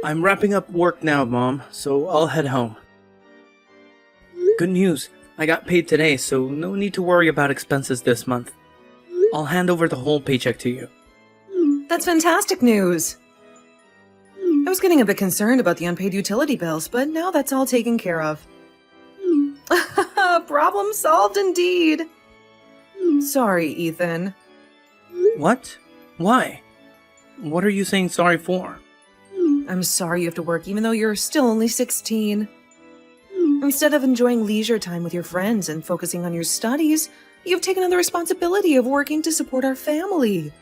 I'm wrapping up work now, Mom, so I'll head home. Good news, I got paid today, so no need to worry about expenses this month. I'll hand over the whole paycheck to you. That's fantastic news. I was getting a bit concerned about the unpaid utility bills, but now that's all taken care of. Problem solved indeed. Sorry, Ethan. What? Why? What are you saying sorry for? I'm sorry you have to work even though you're still only 16. Instead of enjoying leisure time with your friends and focusing on your studies, you've taken on the responsibility of working to support our family.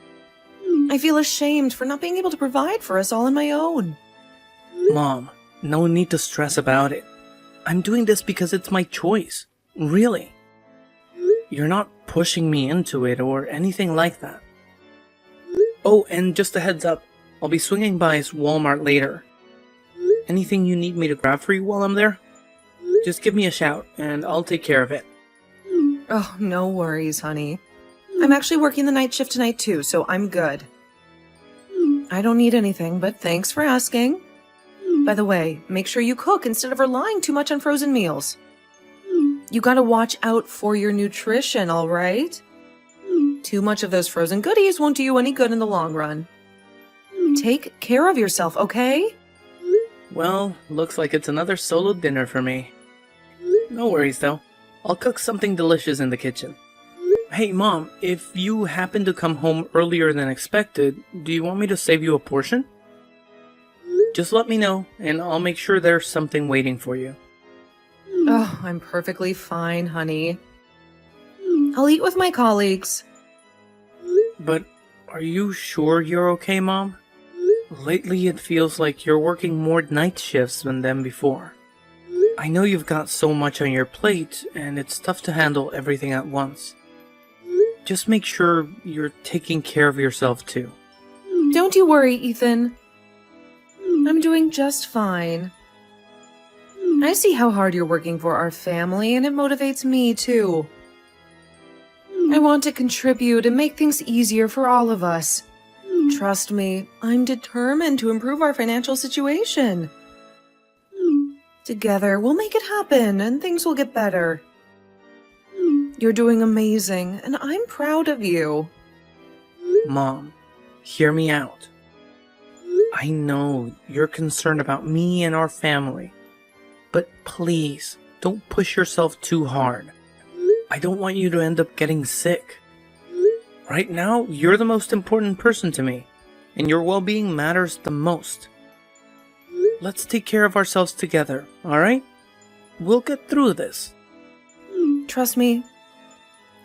I feel ashamed for not being able to provide for us all on my own. Mom, no need to stress about it. I'm doing this because it's my choice. Really. You're not pushing me into it or anything like that. Oh, and just a heads up, I'll be swinging by Walmart later. Anything you need me to grab for you while I'm there? Just give me a shout, and I'll take care of it. Oh, no worries, honey. I'm actually working the night shift tonight too, so I'm good. I don't need anything, but thanks for asking. By the way, make sure you cook instead of relying too much on frozen meals. You gotta watch out for your nutrition, alright? Too much of those frozen goodies won't do you any good in the long run. Take care of yourself, okay? Well, looks like it's another solo dinner for me. No worries though, I'll cook something delicious in the kitchen. Hey Mom, if you happen to come home earlier than expected, do you want me to save you a portion? Just let me know, and I'll make sure there's something waiting for you. Oh, I'm perfectly fine, honey. I'll eat with my colleagues. But are you sure you're okay, Mom? Lately it feels like you're working more night shifts than before. I know you've got so much on your plate, and it's tough to handle everything at once. Just make sure you're taking care of yourself too. Don't you worry, Ethan. I'm doing just fine. I see how hard you're working for our family, and it motivates me too. I want to contribute and make things easier for all of us. Trust me, I'm determined to improve our financial situation. Together, we'll make it happen, and things will get better. You're doing amazing, and I'm proud of you. Mom, hear me out. I know you're concerned about me and our family, but please, don't push yourself too hard. I don't want you to end up getting sick. Right now, you're the most important person to me, and your well-being matters the most. Let's take care of ourselves together, alright? We'll get through this. Trust me,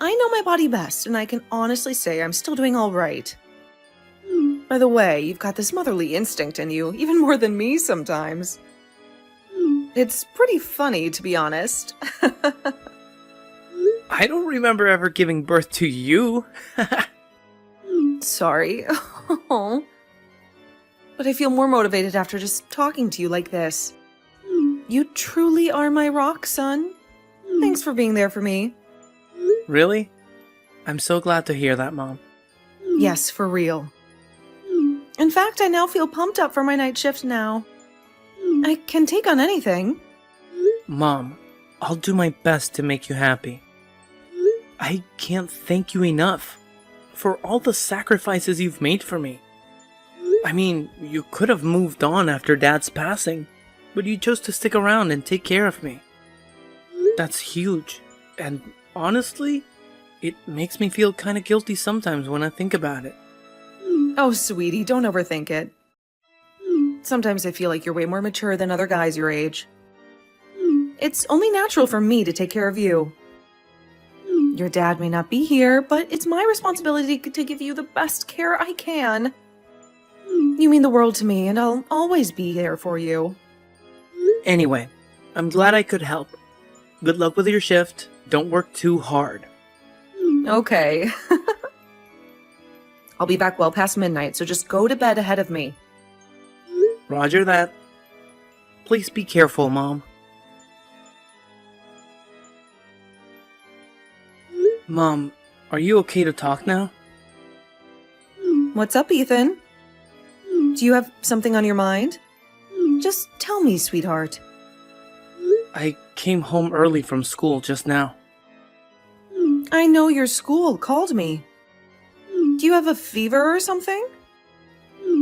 I know my body best, and I can honestly say I'm still doing all right. By the way, you've got this motherly instinct in you, even more than me sometimes. It's pretty funny, to be honest. I don't remember ever giving birth to you. Sorry. But I feel more motivated after just talking to you like this. You truly are my rock, son. Thanks for being there for me. Really? I'm so glad to hear that, Mom. Yes, for real. In fact, I now feel pumped up for my night shift now. I can take on anything. Mom, I'll do my best to make you happy. I can't thank you enough for all the sacrifices you've made for me. I mean, you could have moved on after Dad's passing, but you chose to stick around and take care of me. That's huge, and honestly, it makes me feel kind of guilty sometimes when I think about it. Oh, sweetie, don't overthink it. Sometimes I feel like you're way more mature than other guys your age. It's only natural for me to take care of you. Your dad may not be here, but it's my responsibility to give you the best care I can. You mean the world to me, and I'll always be there for you. Anyway, I'm glad I could help. Good luck with your shift. Don't work too hard. Okay. I'll be back well past midnight, so just go to bed ahead of me. Roger that. Please be careful, Mom. Mom, are you okay to talk now? What's up, Ethan? Do you have something on your mind? Just tell me, sweetheart. I came home early from school just now. I know your school called me. Do you have a fever or something?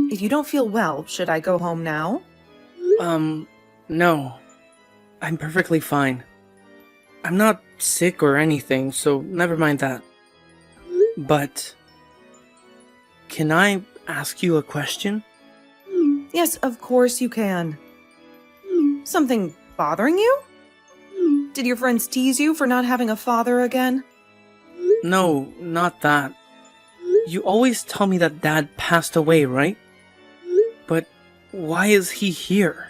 If you don't feel well, should I go home now? No. I'm perfectly fine. I'm not sick or anything, so never mind that. But can I ask you a question? Yes, of course you can. Something bothering you? Did your friends tease you for not having a father again? No, not that. You always tell me that Dad passed away, right? But why is he here?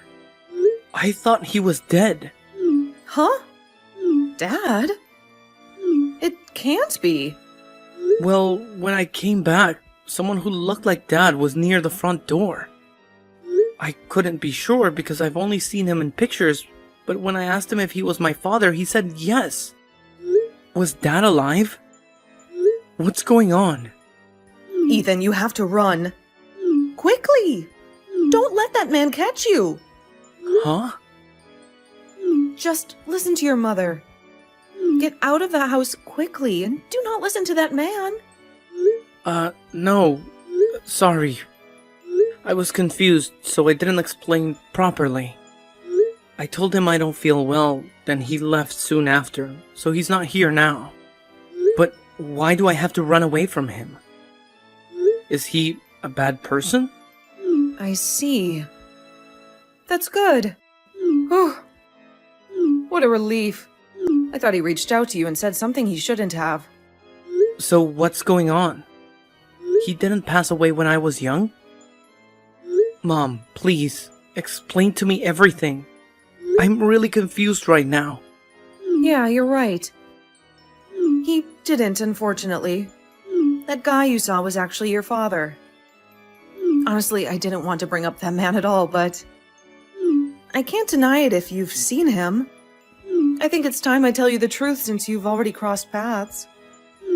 I thought he was dead. Huh? Dad? It can't be. Well, when I came back, someone who looked like Dad was near the front door. I couldn't be sure because I've only seen him in pictures, but when I asked him if he was my father, he said yes. Was Dad alive? What's going on? Ethan, you have to run. Quickly! Don't let that man catch you! Huh? Just listen to your mother. Get out of the house quickly and do not listen to that man. No. Sorry. I was confused, so I didn't explain properly. I told him I don't feel well, then he left soon after, so he's not here now. But why do I have to run away from him? Is he a bad person? I see. That's good. Whew. What a relief. I thought he reached out to you and said something he shouldn't have. So what's going on? He didn't pass away when I was young? Mom, please, explain to me everything. I'm really confused right now. Yeah, you're right. He didn't, unfortunately. That guy you saw was actually your father. Honestly, I didn't want to bring up that man at all, but I can't deny it if you've seen him. I think it's time I tell you the truth since you've already crossed paths.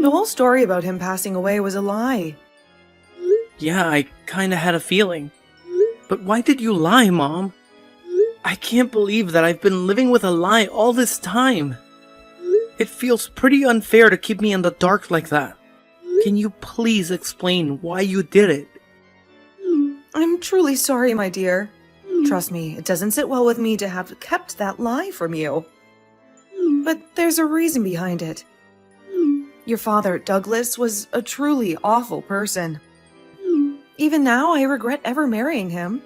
The whole story about him passing away was a lie. Yeah, I kinda had a feeling. But why did you lie, Mom? I can't believe that I've been living with a lie all this time. It feels pretty unfair to keep me in the dark like that. Can you please explain why you did it? I'm truly sorry, my dear. Trust me, it doesn't sit well with me to have kept that lie from you. But there's a reason behind it. Your father, Douglas, was a truly awful person. Even now, I regret ever marrying him.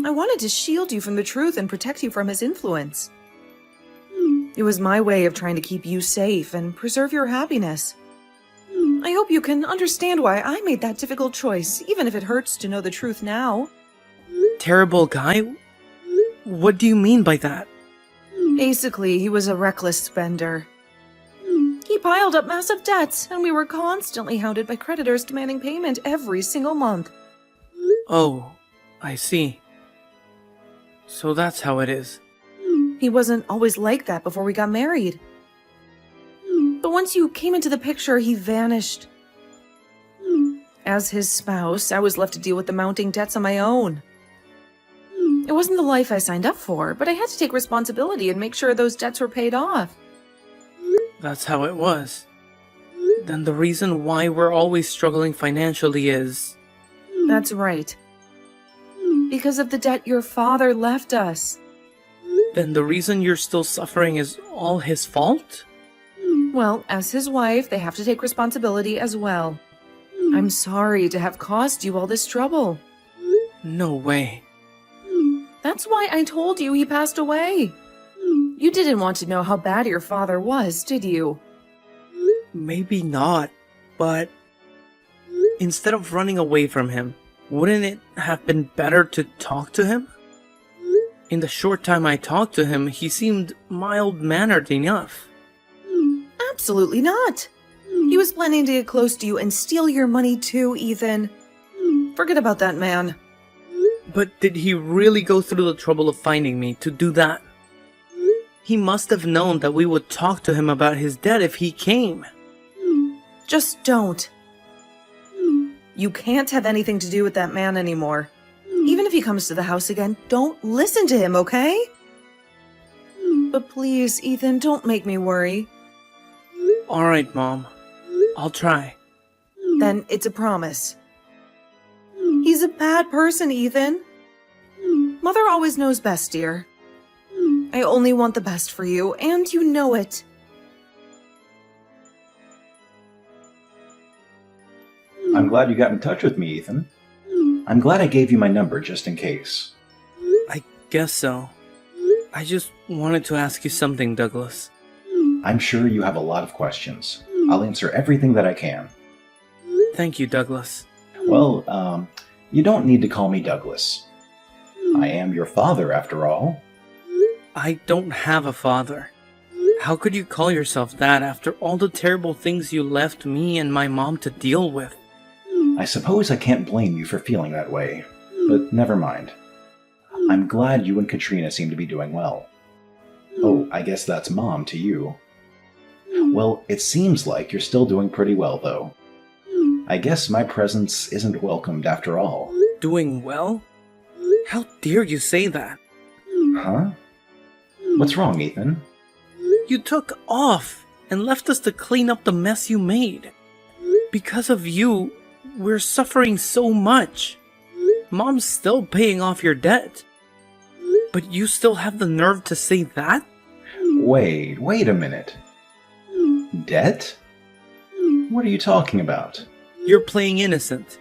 I wanted to shield you from the truth and protect you from his influence. It was my way of trying to keep you safe and preserve your happiness. I hope you can understand why I made that difficult choice, even if it hurts to know the truth now. Terrible guy? What do you mean by that? Basically, he was a reckless spender. He piled up massive debts, and we were constantly hounded by creditors demanding payment every single month. Oh, I see. So that's how it is. He wasn't always like that before we got married. But once you came into the picture, he vanished. As his spouse, I was left to deal with the mounting debts on my own. It wasn't the life I signed up for, but I had to take responsibility and make sure those debts were paid off. That's how it was. Then the reason why we're always struggling financially is... That's right. Because of the debt your father left us. Then the reason you're still suffering is all his fault? Well, as his wife, they have to take responsibility as well. I'm sorry to have caused you all this trouble. No way. That's why I told you he passed away. You didn't want to know how bad your father was, did you? Maybe not, but... Instead of running away from him, wouldn't it have been better to talk to him? In the short time I talked to him, he seemed mild-mannered enough. Absolutely not. He was planning to get close to you and steal your money too, Ethan. Forget about that man. But did he really go through the trouble of finding me to do that? He must have known that we would talk to him about his debt if he came. Just don't. You can't have anything to do with that man anymore. Even if he comes to the house again, don't listen to him, okay? But please, Ethan, don't make me worry. All right, Mom. I'll try. Then it's a promise. He's a bad person, Ethan. Mother always knows best, dear. I only want the best for you, and you know it. I'm glad you got in touch with me, Ethan. I'm glad I gave you my number just in case. I guess so. I just wanted to ask you something, Douglas. I'm sure you have a lot of questions. I'll answer everything that I can. Thank you, Douglas. Well, you don't need to call me Douglas. I am your father, after all. I don't have a father. How could you call yourself that after all the terrible things you left me and my mom to deal with? I suppose I can't blame you for feeling that way, but never mind. I'm glad you and Katrina seem to be doing well. Oh, I guess that's Mom to you. Well, it seems like you're still doing pretty well, though. I guess my presence isn't welcomed after all. Doing well? How dare you say that? Huh? What's wrong, Ethan? You took off and left us to clean up the mess you made. Because of you, we're suffering so much. Mom's still paying off your debt. But you still have the nerve to say that? Wait a minute. Debt? What are you talking about? You're playing innocent.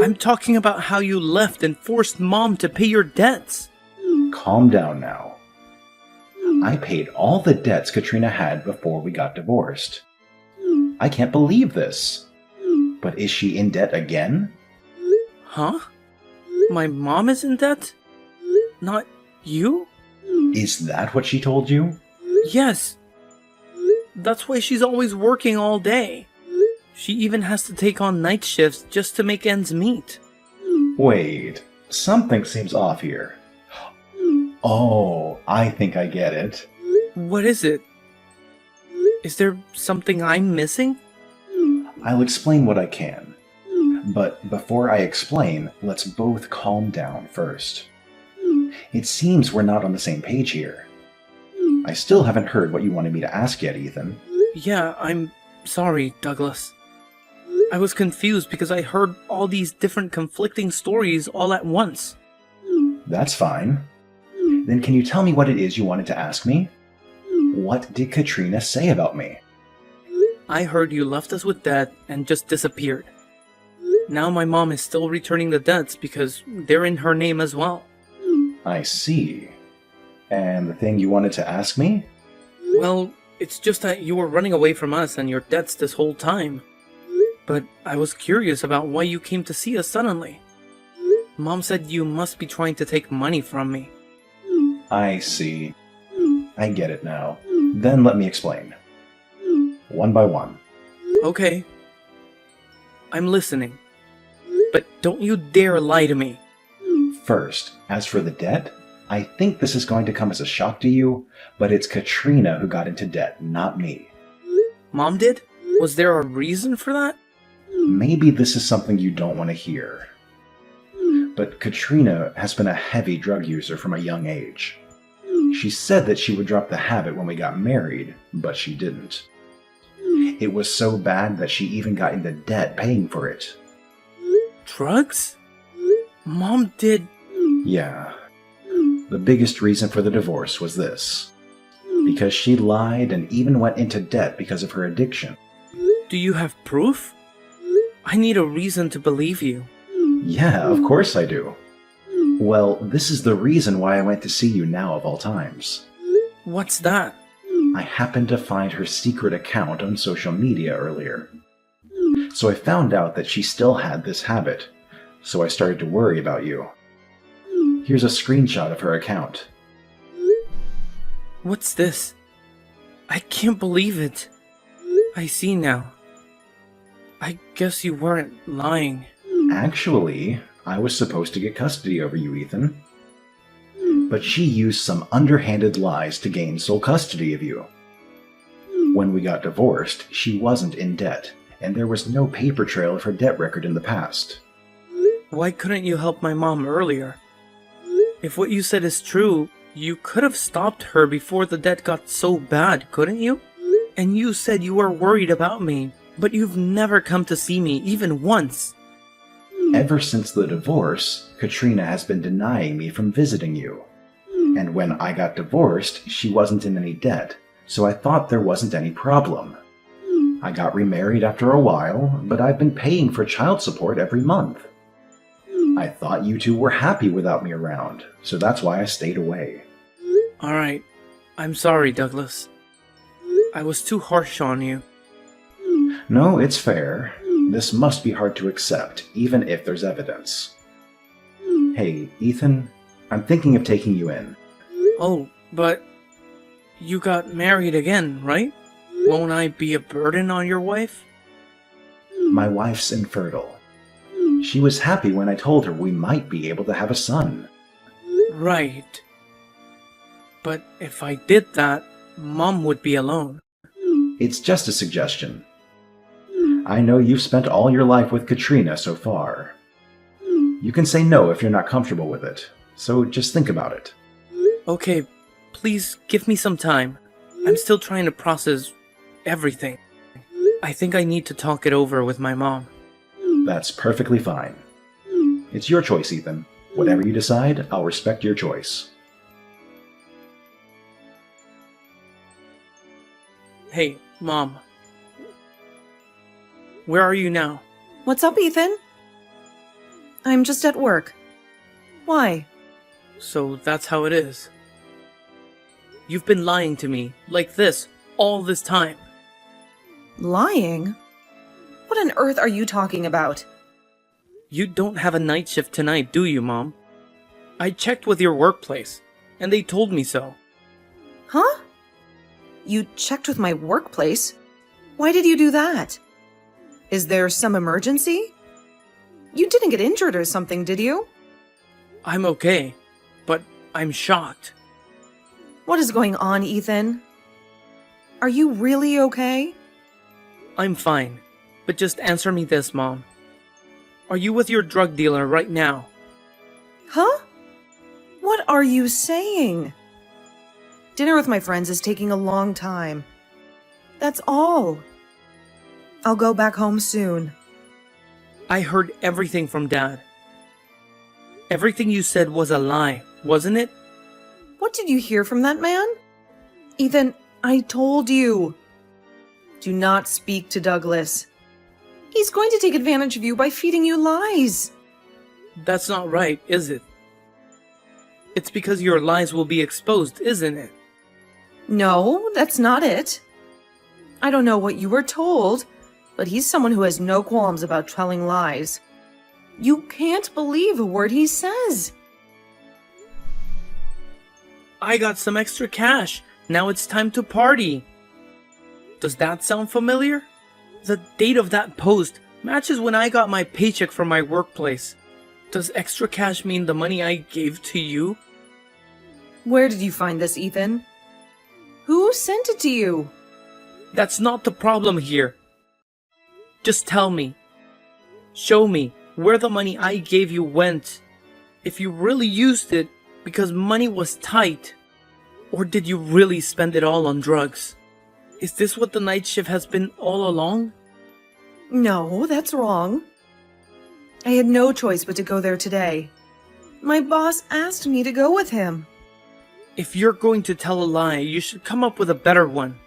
I'm talking about how you left and forced Mom to pay your debts. Calm down now. I paid all the debts Katrina had before we got divorced. I can't believe this. But is she in debt again? Huh? My mom is in debt? Not you? Is that what she told you? Yes. That's why she's always working all day. She even has to take on night shifts just to make ends meet. Wait, something seems off here. Oh, I think I get it. What is it? Is there something I'm missing? I'll explain what I can. But before I explain, let's both calm down first. It seems we're not on the same page here. I still haven't heard what you wanted me to ask yet, Ethan. Yeah, I'm sorry, Douglas. I was confused because I heard all these different conflicting stories all at once. That's fine. Then can you tell me what it is you wanted to ask me? What did Katrina say about me? I heard you left us with debt and just disappeared. Now my mom is still returning the debts because they're in her name as well. I see. And the thing you wanted to ask me? Well, it's just that you were running away from us and your debts this whole time. But I was curious about why you came to see us suddenly. Mom said you must be trying to take money from me. I see. I get it now. Then let me explain. One by one. Okay. I'm listening. But don't you dare lie to me. First, as for the debt, I think this is going to come as a shock to you, but it's Katrina who got into debt, not me. Mom did? Was there a reason for that? Maybe this is something you don't want to hear. But Katrina has been a heavy drug user from a young age. She said that she would drop the habit when we got married, but she didn't. It was so bad that she even got into debt paying for it. Drugs? Mom did... Yeah. The biggest reason for the divorce was this. Because she lied and even went into debt because of her addiction. Do you have proof? I need a reason to believe you. Yeah, of course I do. Well, this is the reason why I went to see you now of all times. What's that? I happened to find her secret account on social media earlier. So I found out that she still had this habit, so I started to worry about you. Here's a screenshot of her account. What's this? I can't believe it. I see now. I guess you weren't lying. Actually, I was supposed to get custody over you, Ethan. But she used some underhanded lies to gain sole custody of you. When we got divorced, she wasn't in debt, and there was no paper trail of her debt record in the past. Why couldn't you help my mom earlier? If what you said is true, you could have stopped her before the debt got so bad, couldn't you? And you said you were worried about me, but you've never come to see me, even once. Ever since the divorce, Katrina has been denying me from visiting you. And when I got divorced, she wasn't in any debt, so I thought there wasn't any problem. I got remarried after a while, but I've been paying for child support every month. I thought you two were happy without me around, so that's why I stayed away. Alright, I'm sorry, Douglas. I was too harsh on you. No, it's fair. This must be hard to accept, even if there's evidence. Hey, Ethan, I'm thinking of taking you in. Oh, but you got married again, right? Won't I be a burden on your wife? My wife's infertile. She was happy when I told her we might be able to have a son. Right. But if I did that, Mom would be alone. It's just a suggestion. I know you've spent all your life with Katrina so far. You can say no if you're not comfortable with it, so just think about it. Okay, please give me some time. I'm still trying to process everything. I think I need to talk it over with my mom. That's perfectly fine. It's your choice, Ethan. Whatever you decide, I'll respect your choice. Hey, Mom. Where are you now? What's up, Ethan? I'm just at work. Why? So that's how it is. You've been lying to me, like this, all this time. Lying? What on earth are you talking about? You don't have a night shift tonight, do you, Mom? I checked with your workplace, and they told me so. Huh? You checked with my workplace? Why did you do that? Is there some emergency? You didn't get injured or something, did you? I'm okay, but I'm shocked. What is going on, Ethan? Are you really okay? I'm fine, but just answer me this, Mom. Are you with your drug dealer right now? Huh? What are you saying? Dinner with my friends is taking a long time. That's all. I'll go back home soon. I heard everything from Dad. Everything you said was a lie, wasn't it? What did you hear from that man? Ethan, I told you. Do not speak to Douglas. He's going to take advantage of you by feeding you lies. That's not right, is it? It's because your lies will be exposed, isn't it? No, that's not it. I don't know what you were told, but he's someone who has no qualms about telling lies. You can't believe a word he says. I got some extra cash. Now it's time to party. Does that sound familiar? The date of that post matches when I got my paycheck from my workplace. Does extra cash mean the money I gave to you? Where did you find this, Ethan? Who sent it to you? That's not the problem here. Just tell me. Show me where the money I gave you went. If you really used it because money was tight, or did you really spend it all on drugs? Is this what the night shift has been all along? No, that's wrong. I had no choice but to go there today. My boss asked me to go with him. If you're going to tell a lie, you should come up with a better one.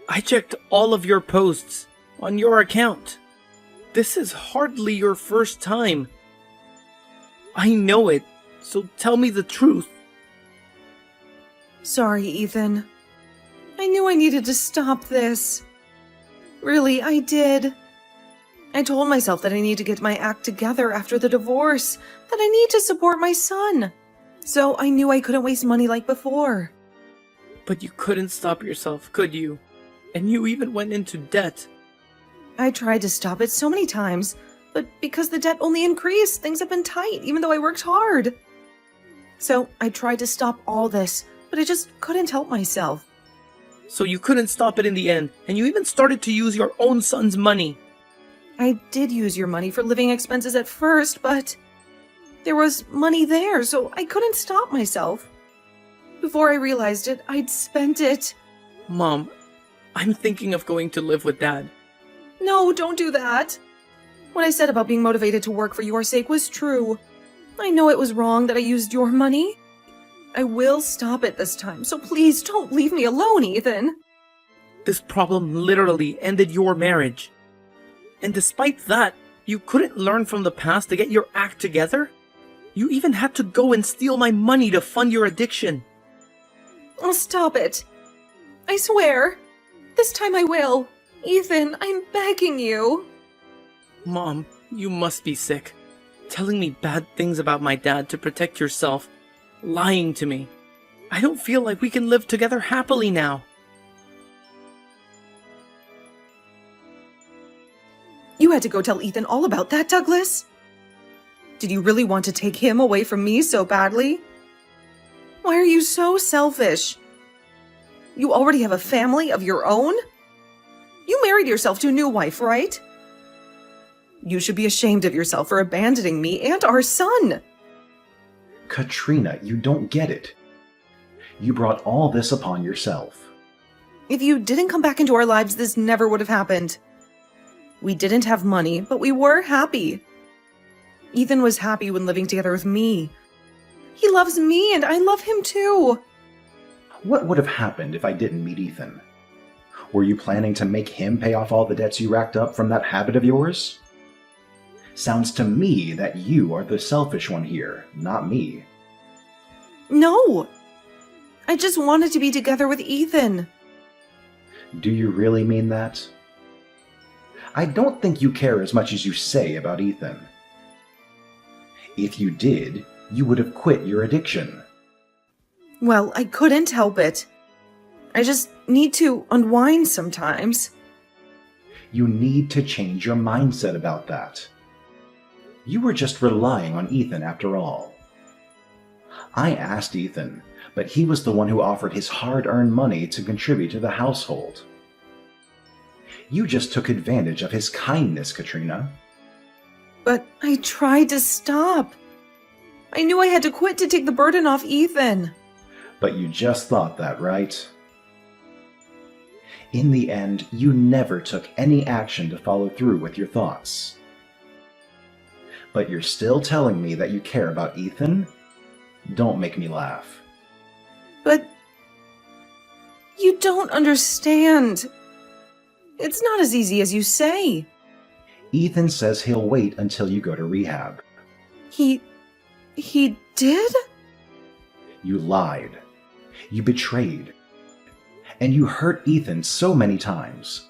I checked all of your posts on your account. This is hardly your first time. I know it, so tell me the truth. Sorry, Ethan. I knew I needed to stop this. Really, I did. I told myself that I need to get my act together after the divorce, that I need to support my son. So I knew I couldn't waste money like before. But you couldn't stop yourself, could you? And you even went into debt. I tried to stop it so many times, but because the debt only increased, things have been tight, even though I worked hard. So I tried to stop all this, but I just couldn't help myself. So you couldn't stop it in the end, and you even started to use your own son's money. I did use your money for living expenses at first, but There was money there, so I couldn't stop myself. Before I realized it, I'd spent it. Mom, I'm thinking of going to live with Dad. No, don't do that. What I said about being motivated to work for your sake was true. I know it was wrong that I used your money. I will stop it this time, so please don't leave me alone, Ethan. This problem literally ended your marriage. And despite that, you couldn't learn from the past to get your act together? You even had to go and steal my money to fund your addiction. Oh, stop it. I swear. This time I will. Ethan, I'm begging you. Mom, you must be sick. Telling me bad things about my dad to protect yourself. Lying to me. I don't feel like we can live together happily now. You had to go tell Ethan all about that, Douglas? Did you really want to take him away from me so badly? Why are you so selfish? You already have a family of your own? You married yourself to a new wife, right? You should be ashamed of yourself for abandoning me and our son. Katrina, you don't get it. You brought all this upon yourself. If you didn't come back into our lives, this never would have happened. We didn't have money, but we were happy. Ethan was happy when living together with me. He loves me, and I love him too. What would have happened if I didn't meet Ethan? Were you planning to make him pay off all the debts you racked up from that habit of yours? Sounds to me that you are the selfish one here, not me. No. I just wanted to be together with Ethan. Do you really mean that? I don't think you care as much as you say about Ethan. If you did, you would have quit your addiction. Well, I couldn't help it. I just need to unwind sometimes. You need to change your mindset about that. You were just relying on Ethan after all. I asked Ethan, but he was the one who offered his hard-earned money to contribute to the household. You just took advantage of his kindness, Katrina. But I tried to stop. I knew I had to quit to take the burden off Ethan. But you just thought that, right? In the end, you never took any action to follow through with your thoughts. But you're still telling me that you care about Ethan? Don't make me laugh. But you don't understand. It's not as easy as you say. Ethan says he'll wait until you go to rehab. He did? You lied. You betrayed. And you hurt Ethan so many times.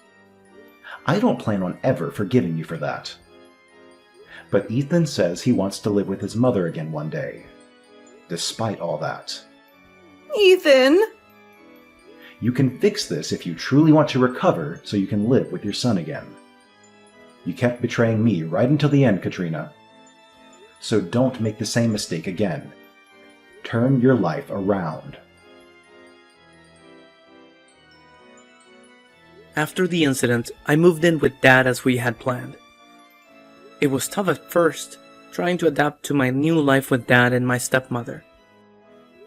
I don't plan on ever forgiving you for that. But Ethan says he wants to live with his mother again one day. Despite all that. Ethan! You can fix this if you truly want to recover so you can live with your son again. You kept betraying me right until the end, Katrina. So don't make the same mistake again. Turn your life around. After the incident, I moved in with Dad as we had planned. It was tough at first, trying to adapt to my new life with Dad and my stepmother.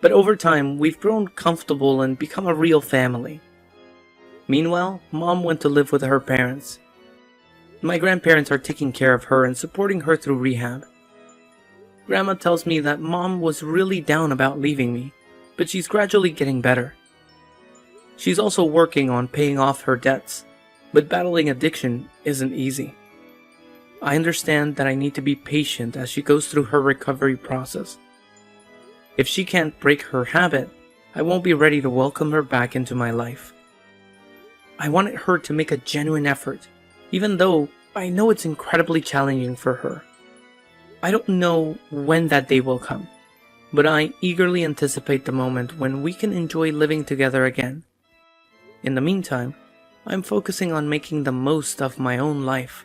But over time, we've grown comfortable and become a real family. Meanwhile, Mom went to live with her parents. My grandparents are taking care of her and supporting her through rehab. Grandma tells me that Mom was really down about leaving me, but she's gradually getting better. She's also working on paying off her debts, but battling addiction isn't easy. I understand that I need to be patient as she goes through her recovery process. If she can't break her habit, I won't be ready to welcome her back into my life. I wanted her to make a genuine effort, even though I know it's incredibly challenging for her. I don't know when that day will come, but I eagerly anticipate the moment when we can enjoy living together again. In the meantime, I'm focusing on making the most of my own life.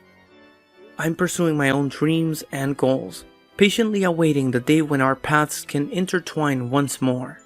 I'm pursuing my own dreams and goals, patiently awaiting the day when our paths can intertwine once more.